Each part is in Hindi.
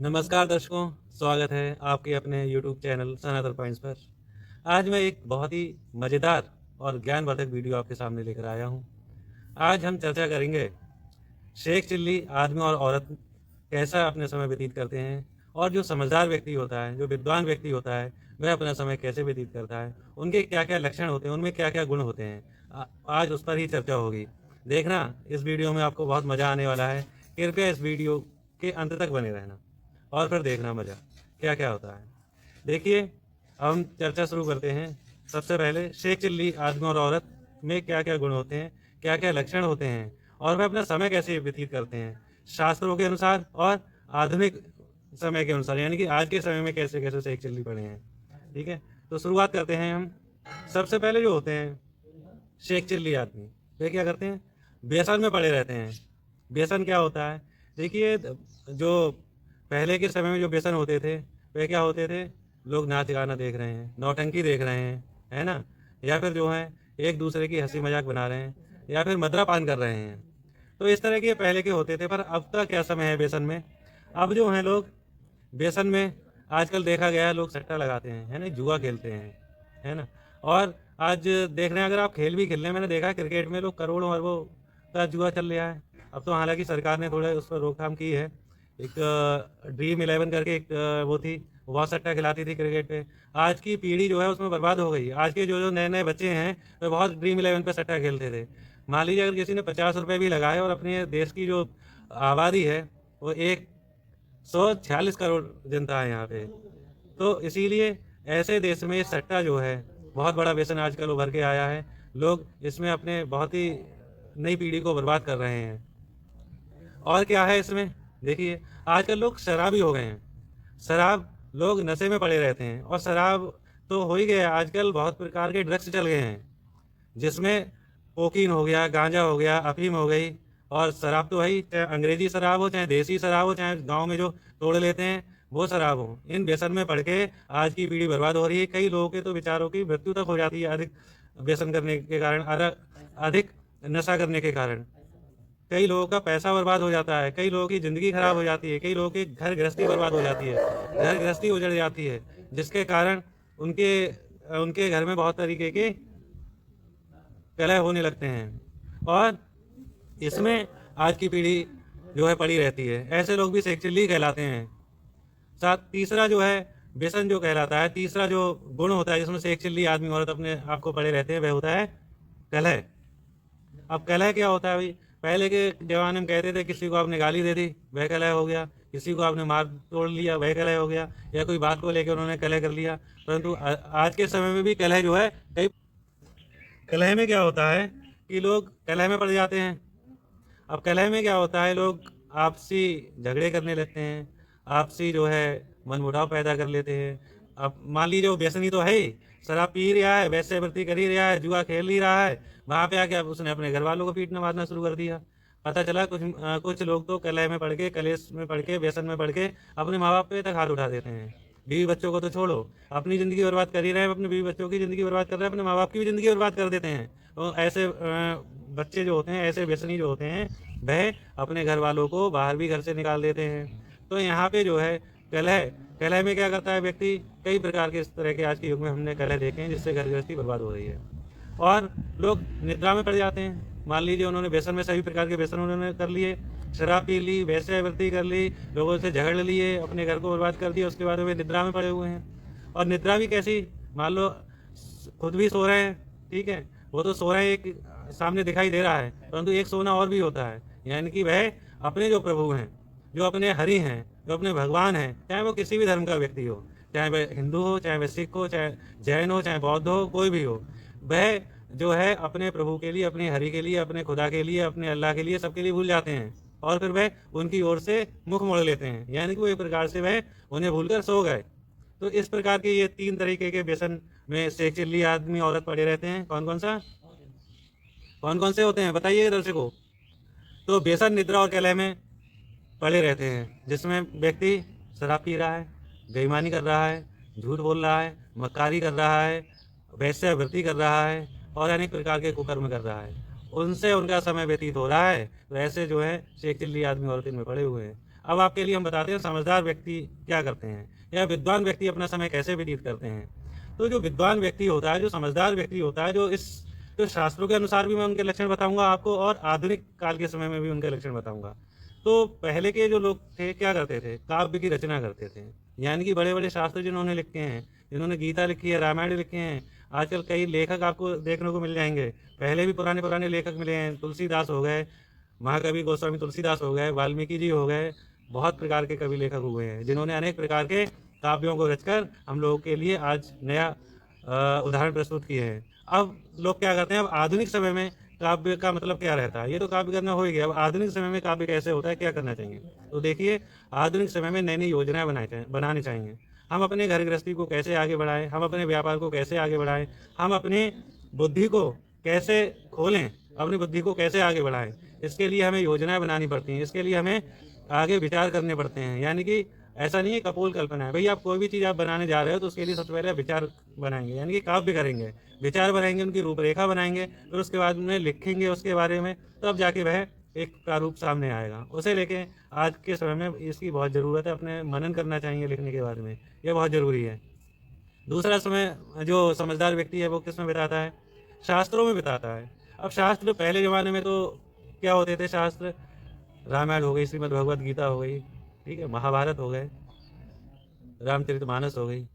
नमस्कार दर्शकों, स्वागत है आपके अपने YouTube चैनल सनातन पॉइंट्स पर। आज मैं एक बहुत ही मज़ेदार और ज्ञानवर्धक वीडियो आपके सामने लेकर आया हूं। आज हम चर्चा करेंगे शेख चिल्ली आदमी और औरत कैसा अपने समय व्यतीत करते हैं, और जो समझदार व्यक्ति होता है, जो विद्वान व्यक्ति होता है, वह अपना समय कैसे व्यतीत करता है, उनके क्या-क्या लक्षण होते हैं, उनमें क्या-क्या गुण होते हैं। आज उस पर ही चर्चा होगी। देखना, इस वीडियो में आपको बहुत मज़ा आने वाला है। कृपया इस वीडियो के अंत तक बने रहना और फिर देखना मज़ा क्या क्या होता है। देखिए, हम चर्चा शुरू करते हैं। सबसे पहले शेख चिल्ली आदमी और औरत में क्या क्या गुण होते हैं, क्या क्या लक्षण होते हैं, और वह अपना समय कैसे व्यतीत करते हैं शास्त्रों के अनुसार और आधुनिक समय के अनुसार, यानी कि आज के समय में कैसे कैसे शेख चिल्ली पड़े हैं। ठीक है, तो शुरुआत करते हैं हम। सबसे पहले जो होते हैं शेख चिल्ली आदमी, वे क्या करते हैं, व्यसन में पड़े रहते हैं। व्यसन क्या होता है? देखिए, जो पहले के समय में जो व्यसन होते थे, वे क्या होते थे, लोग नाच गाना देख रहे हैं, नौटंकी देख रहे हैं, है ना, या फिर जो है एक दूसरे की हंसी मजाक बना रहे हैं, या फिर मदरा पान कर रहे हैं। तो इस तरह के पहले के होते थे। पर अब का क्या समय है व्यसन में? अब जो है लोग व्यसन में, आजकल देखा गया है लोग सट्टा लगाते हैं, है ना, जुआ खेलते हैं, है ना। और आज देख रहे हैं, अगर आप खेल भी खेल रहे हैं, मैंने देखा है क्रिकेट में लोग करोड़ों अरबों का जुआ चल रहा है। अब तो हालांकि सरकार ने थोड़ा उस पर रोकथाम की है। एक ड्रीम 11 करके एक वो थी, बहुत सट्टा खिलाती थी क्रिकेट पे। आज की पीढ़ी जो है उसमें बर्बाद हो गई। आज के जो जो नए नए बच्चे हैं, वे बहुत ड्रीम 11 पे सट्टा खेलते थे। मान लीजिए अगर किसी ने 50 रुपये भी लगाए और अपने देश की जो आबादी है वो 146 करोड़ जनता है यहाँ पे, तो इसीलिए ऐसे देश में सट्टा जो है बहुत बड़ा व्यसन आजकल उभर के आया है। लोग इसमें अपने बहुत ही नई पीढ़ी को बर्बाद कर रहे हैं। और क्या है इसमें? देखिए, आजकल लोग शराबी हो गए हैं। शराब, लोग नशे में पड़े रहते हैं। और शराब तो हो ही गया, आजकल बहुत प्रकार के ड्रग्स चल गए हैं, जिसमें कोकीन हो गया, गांजा हो गया, अफीम हो गई। और शराब तो वही, चाहे अंग्रेजी शराब हो, चाहे देसी शराब हो, चाहे गांव में जो तोड़ लेते हैं वो शराब हो, इन व्यसन में पड़ के आज की पीढ़ी बर्बाद हो रही है। कई लोगों के तो विचारों की मृत्यु तक हो जाती है अधिक व्यसन करने के कारण, अधिक नशा करने के कारण। कई लोगों का पैसा बर्बाद हो जाता है, कई लोगों की ज़िंदगी खराब हो जाती है, कई लोगों की घर गृहस्थी बर्बाद हो जाती है, घर गृहस्थी उजड़ जाती है, जिसके कारण उनके उनके घर में बहुत तरीके के कलह होने लगते हैं। और इसमें आज की पीढ़ी जो है पड़ी रहती है। ऐसे लोग भी शेख चिल्ली कहलाते हैं। साथ तीसरा जो है व्यसन जो कहलाता है, तीसरा जो गुण होता है जिसमें शेख चिल्ली आदमी औरत अपने आप को पड़े रहते हैं, वह होता है कलह। अब कलह क्या होता है भाई? पहले के जमाने में कहते थे किसी को आपने गाली दे दी, वह कलह हो गया। किसी को आपने मार तोड़ लिया, वह कलह हो गया। या कोई बात को लेकर उन्होंने कलह कर लिया। परंतु आज के समय में भी कलह जो है, कई कलह में क्या होता है कि लोग कलह में पड़ जाते हैं। अब कलह में क्या होता है, लोग आपसी झगड़े करने लगते हैं, आपसी जो है मनमुटाव पैदा कर लेते हैं। अब मान लीजिए वो व्यसनी तो है ही, शराब पी रहा है, वैसे वृत्ति कर ही रहा है, जुआ खेल ही रहा है, वहाँ पे आके अब उसने अपने घर वालों को पीटना मारना शुरू कर दिया। पता चला कुछ लोग तो कलह में पड़ के, कलेश में पड़ के, व्यसन में पड़ के अपने माँ बाप पे तक हाथ उठा देते हैं। बीवी बच्चों को तो छोड़ो, अपनी ज़िंदगी बर्बाद कर ही रहे हैं, अपने बीवी बच्चों की ज़िंदगी बर्बाद कर रहे हैं, अपने माँ बाप की भी ज़िंदगी बर्बाद कर देते हैं। तो ऐसे बच्चे जो होते हैं, ऐसे व्यसनी जो होते हैं, वह अपने घर वालों को बाहर भी घर से निकाल देते हैं। तो यहाँ पे जो है कलह, कलह में क्या करता है व्यक्ति, कई प्रकार के इस तरह के आज के युग में हमने कलह देखे हैं जिससे घर गृहस्थी बर्बाद हो रही है। और लोग निद्रा में पड़ जाते हैं। मान लीजिए उन्होंने व्यसन में सभी प्रकार के व्यसन उन्होंने कर लिए, शराब पी ली, वैश्यावृत्ति कर ली, लोगों से झगड़ लिए, अपने घर को बर्बाद कर दिया, उसके बाद वे निद्रा में पड़े हुए हैं। और निद्रा भी कैसी, मान लो खुद भी सो रहे हैं, ठीक है, वो तो सो रहे हैं, एक सामने दिखाई दे रहा है, परंतु एक सोना और भी होता है। यानी कि वह अपने जो प्रभु हैं, जो अपने हरि हैं, जो अपने भगवान हैं, चाहे वो किसी भी धर्म का व्यक्ति हो, चाहे वह हिंदू हो, चाहे वह सिख हो, चाहे जैन हो, चाहे बौद्ध हो, कोई भी हो, वह जो है अपने प्रभु के लिए, अपने हरि के लिए, अपने खुदा के लिए, अपने अल्लाह के लिए, सबके लिए भूल जाते हैं। और फिर वह उनकी ओर से मुख मोड़ लेते हैं, यानी कि वो एक प्रकार से वह उन्हें भूलकर सो गए। तो इस प्रकार के ये तीन तरीके के व्यसन में शेख चिल्ली आदमी औरत पड़े रहते हैं। कौन कौन से होते हैं बताइए दर्शकों। तो व्यसन, निद्रा और कलह में पड़े रहते हैं, जिसमें व्यक्ति शराब पी रहा है, बेईमानी कर रहा है, झूठ बोल रहा है, मक्कारी कर रहा है, वैश्यावृत्ति कर रहा है, और अनेक प्रकार के कुकर्म कर रहा है। उनसे उनका समय व्यतीत हो रहा है। तो ऐसे जो है शेख चिल्ली आदमी औरत इनमें पड़े हुए हैं। अब आपके लिए हम बताते हैं समझदार व्यक्ति क्या करते हैं या विद्वान व्यक्ति अपना समय कैसे व्यतीत करते हैं। तो जो विद्वान व्यक्ति होता है, जो समझदार व्यक्ति होता है, जो शास्त्रों के अनुसार भी मैं उनके लक्षण बताऊंगा आपको और आधुनिक काल के समय में भी उनके लक्षण बताऊंगा। तो पहले के जो लोग थे क्या करते थे, काव्य की रचना करते थे, यानी कि बड़े बड़े शास्त्र जिन्होंने लिखे हैं, जिन्होंने गीता लिखी है, रामायण लिखे हैं। आजकल कई लेखक आपको देखने को मिल जाएंगे, पहले भी पुराने पुराने लेखक मिले हैं, तुलसीदास हो गए, महाकवि गोस्वामी तुलसीदास हो गए, वाल्मीकि जी हो गए, बहुत प्रकार के कवि लेखक हुए हैं जिन्होंने अनेक प्रकार के काव्यों को रचकर हम लोगों के लिए आज नया उदाहरण प्रस्तुत किए हैं। अब लोग क्या करते हैं, अब आधुनिक समय में काव्य का मतलब क्या रहता है, ये तो काव्य करना हो ही गया। अब आधुनिक समय में काव्य कैसे होता है, क्या करना चाहिए, तो देखिए आधुनिक समय में नई नई योजनाएं बनानी चाहिए। हम अपने घर गृहस्थी को कैसे आगे बढ़ाएं, हम अपने व्यापार को कैसे आगे बढ़ाएं, हम अपनी बुद्धि को कैसे खोलें, अपनी बुद्धि को कैसे आगे बढ़ाएं, इसके लिए हमें योजनाएं बनानी पड़ती हैं, इसके लिए हमें आगे विचार करने पड़ते हैं। यानी कि ऐसा नहीं है कपोल कल्पना है, भाई आप कोई भी चीज़ आप बनाने जा रहे हो तो उसके लिए सबसे पहले विचार बनाएंगे, यानी कि काव्य करेंगे, विचार बनाएंगे, उनकी रूपरेखा बनाएंगे, फिर उसके बाद में लिखेंगे उसके बारे में, तब जाके वह एक प्रारूप सामने आएगा। उसे लेके आज के समय में इसकी बहुत ज़रूरत है, अपने मनन करना चाहिए लिखने के बारे में, यह बहुत ज़रूरी है। दूसरा समय जो समझदार व्यक्ति है वो किस में बिताता है, शास्त्रों में बिताता है। अब शास्त्र पहले ज़माने में तो क्या होते थे, शास्त्र रामायण हो गई, श्रीमद् भगवत गीता हो गई, ठीक है, महाभारत हो गए, रामचरितमानस हो गई,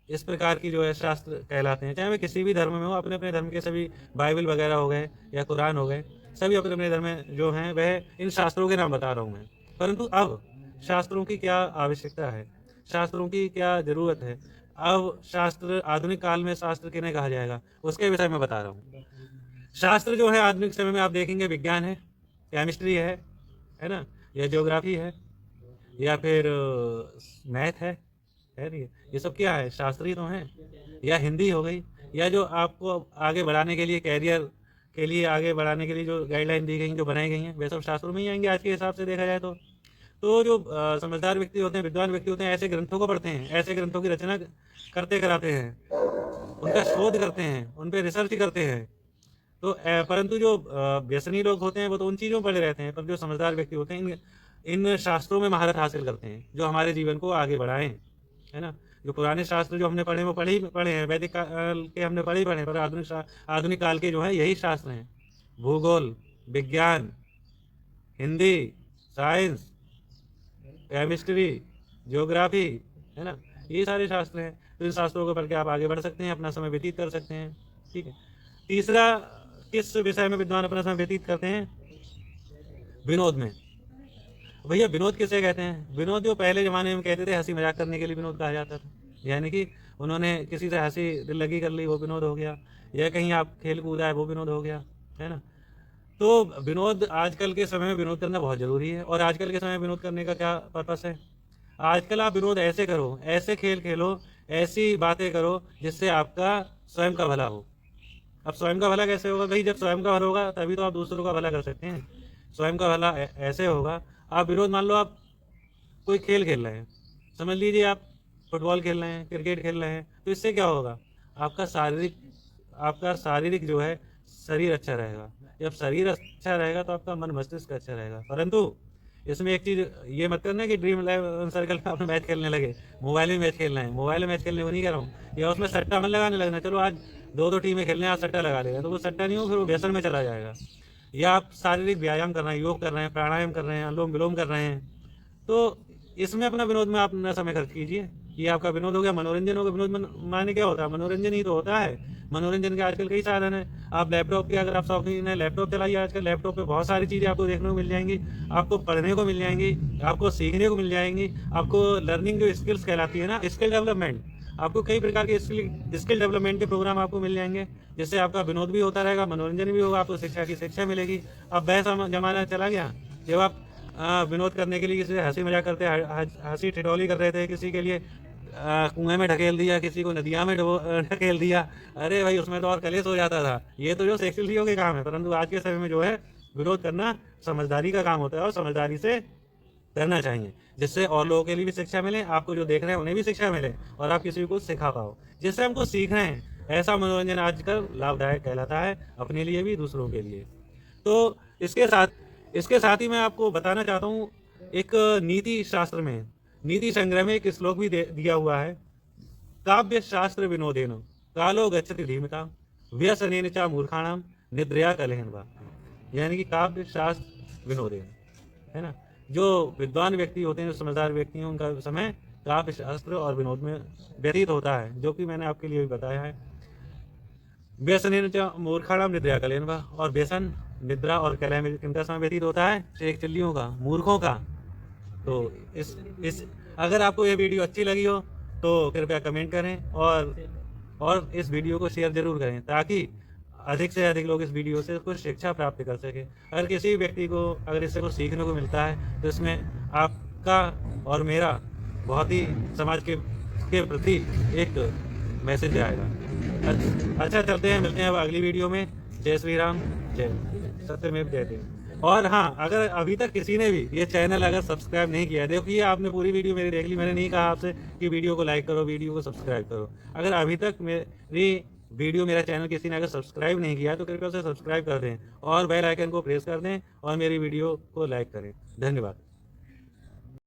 इस प्रकार की जो है शास्त्र कहलाते हैं। चाहे वे किसी भी धर्म में हो, अपने अपने धर्म के सभी, बाइबल वगैरह हो गए या कुरान हो गए, सभी अपने अपने धर्म में जो हैं वह इन शास्त्रों के नाम बता रहा हूँ मैं। परंतु अब शास्त्रों की क्या आवश्यकता है, शास्त्रों की क्या जरूरत है, अब शास्त्र आधुनिक काल में शास्त्र किन्हें कहा जाएगा उसके विषय में बता रहा हूँ। शास्त्र जो है आधुनिक समय में आप देखेंगे विज्ञान है, केमिस्ट्री है ना, या ज्योग्राफी है, या फिर मैथ है नहीं, ये सब क्या है, शास्त्रीय तो हैं। या हिंदी हो गई, या जो आपको आगे बढ़ाने के लिए, कैरियर के लिए आगे बढ़ाने के लिए जो गाइडलाइन दी गई, जो बनाई गई हैं, वे सब शास्त्रों में ही आएंगे आज के हिसाब से देखा जाए तो जो समझदार व्यक्ति होते हैं, विद्वान व्यक्ति होते हैं, ऐसे ग्रंथों को पढ़ते हैं, ऐसे ग्रंथों की रचना करते कराते हैं, उनका शोध करते हैं, उन पर रिसर्च करते हैं। तो परंतु जो व्यसनी लोग होते हैं वो तो उन चीज़ों में पड़े रहते हैं, पर जो समझदार व्यक्ति होते हैं इन शास्त्रों में महारत हासिल करते हैं जो हमारे जीवन को आगे बढ़ाएं, है ना। जो पुराने शास्त्र जो हमने पढ़े वो पढ़े हैं, वैदिक काल के हमने पढ़े ही पढ़े, पर आधुनिक काल के जो है यही शास्त्र हैं, भूगोल, विज्ञान, हिंदी, साइंस, केमिस्ट्री, ज्योग्राफी, है ना, ये सारे शास्त्र हैं। तो इन शास्त्रों को पढ़ के आप आगे बढ़ सकते हैं, अपना समय व्यतीत कर सकते हैं, ठीक है। तीसरा, किस विषय में विद्वान अपना समय व्यतीत करते हैं, विनोद में। भैया विनोद किसे कहते हैं, विनोद जो पहले ज़माने में कहते थे हंसी मजाक करने के लिए विनोद कहा जाता था, यानी कि उन्होंने किसी से हंसी दिल लगी कर ली, वो विनोद हो गया, या कहीं आप खेल कूद आए वो विनोद हो गया, है ना। तो विनोद आजकल के समय में विनोद करना बहुत ज़रूरी है। और आजकल के समय में विनोद करने का क्या पर्पस है, आजकल आप विनोद ऐसे करो, ऐसे खेल खेलो, ऐसी बातें करो जिससे आपका स्वयं का भला हो। अब स्वयं का भला कैसे होगा भाई, जब स्वयं का भला होगा तभी तो आप दूसरों का भला कर सकते हैं। स्वयं का भला ऐसे होगा, आप विरोध, मान लो आप कोई खेल खेल रहे हैं, समझ लीजिए आप फुटबॉल खेल रहे हैं, क्रिकेट खेल रहे हैं, तो इससे क्या होगा, आपका शारीरिक जो है शरीर अच्छा रहेगा। जब शरीर अच्छा रहेगा तो आपका मन मस्तिष्क अच्छा रहेगा। परंतु इसमें एक चीज़ ये मत करना कि ड्रीम 11 सर्कल में अपने मैच खेलने लगे, मोबाइल में मैच खेलना है, मोबाइल में मैच खेलने को नहीं कह रहा हूँ, या उसमें सट्टा मन लगाने लगना, चलो आज दो टीमें खेलने, आज सट्टा लगा देगा, तो वो सट्टा नहीं हो, फिर वो व्यसन में चला जाएगा। या आप शारीरिक व्यायाम कर रहे हैं, योग कर रहे हैं, प्राणायाम कर रहे हैं, अनुलोम विलोम कर रहे हैं, तो इसमें अपना विनोद में आप अपना समय खर्च कीजिए, ये आपका विनोद हो गया, मनोरंजन हो गया। विनोद माने क्या होता है, मनोरंजन ही तो होता है। मनोरंजन के आजकल कई साधन है, आप लैपटॉप के, अगर आप शौकीन है लैपटॉप चलाइए, आजकल लैपटॉप पे बहुत सारी चीज़ें आपको देखने को मिल जाएंगी, आपको पढ़ने को मिल जाएंगी, आपको सीखने को मिल जाएंगी, आपको लर्निंग जो स्किल्स कहलाती है ना, स्किल डेवलपमेंट, आपको कई प्रकार के स्किल डेवलपमेंट के प्रोग्राम आपको मिल जाएंगे, जिससे आपका विनोद भी होता रहेगा, मनोरंजन भी होगा, आपको शिक्षा की शिक्षा मिलेगी। अब वैसा जमाना चला गया जब आप विनोद करने के लिए किसी से हंसी मजाक करते, हंसी ठिठौली कर रहे थे, किसी के लिए कुएं में ढकेल दिया, किसी को नदिया में ढकेल दिया, अरे भाई उसमें तो और कलेश हो जाता था। ये तो जो सेक्सुअलियों के काम है, परंतु आज के समय में जो है विरोध करना समझदारी का काम होता है, और समझदारी से करना चाहिए, जिससे और लोगों के लिए भी शिक्षा मिले, आपको जो देख रहे हैं उन्हें भी शिक्षा मिले, और आप किसी को सिखा पाओ, जिससे हमको सीख रहे हैं। ऐसा मनोरंजन आजकल लाभदायक कहलाता है, अपने लिए भी दूसरों के लिए। तो इसके साथ ही मैं आपको बताना चाहता हूँ एक नीति शास्त्र में, नीति संग्रह में एक श्लोक भी दिया हुआ है, काव्य शास्त्र विनोदेन कालो गच्छति धीमता व्यसनेन च मूर्खाणाम निद्रया कलहेन वा। यानी कि काव्य शास्त्र विनोदेन, है ना, जो विद्वान व्यक्ति होते हैं, जो समझदार व्यक्ति हैं, उनका समय काव्य शास्त्र और विनोद में व्यतीत होता है, जो कि मैंने आपके लिए भी बताया है। व्यसनेन च मूर्खाणाम निद्रया कलहेन वा, और व्यसन, निद्रा और कलह में किनका समय व्यतीत होता है? एक चिल्लियों का, मूर्खों का। तो इस अगर आपको ये वीडियो अच्छी लगी हो तो कृपया कमेंट करें और इस वीडियो को शेयर जरूर करें, ताकि अधिक से अधिक लोग इस वीडियो से कुछ शिक्षा प्राप्त कर सके। अगर किसी व्यक्ति को अगर इससे कुछ सीखने को मिलता है तो इसमें आपका और मेरा बहुत ही समाज के प्रति एक मैसेज आएगा। अच्छा, चलते हैं, मिलते हैं अब अगली वीडियो में। जय श्री राम, जय सत्यमेव जयते। और हाँ, अगर अभी तक किसी ने भी ये चैनल अगर सब्सक्राइब नहीं किया है, देखिए आपने पूरी वीडियो मेरी देख ली, मैंने नहीं कहा आपसे कि वीडियो को लाइक करो, वीडियो को सब्सक्राइब करो। अगर अभी तक मेरी वीडियो, मेरा चैनल किसी ने अगर सब्सक्राइब नहीं किया है तो कृपया उसे सब्सक्राइब कर दें और बेल आइकन को प्रेस कर दें और मेरी वीडियो को लाइक करें। धन्यवाद।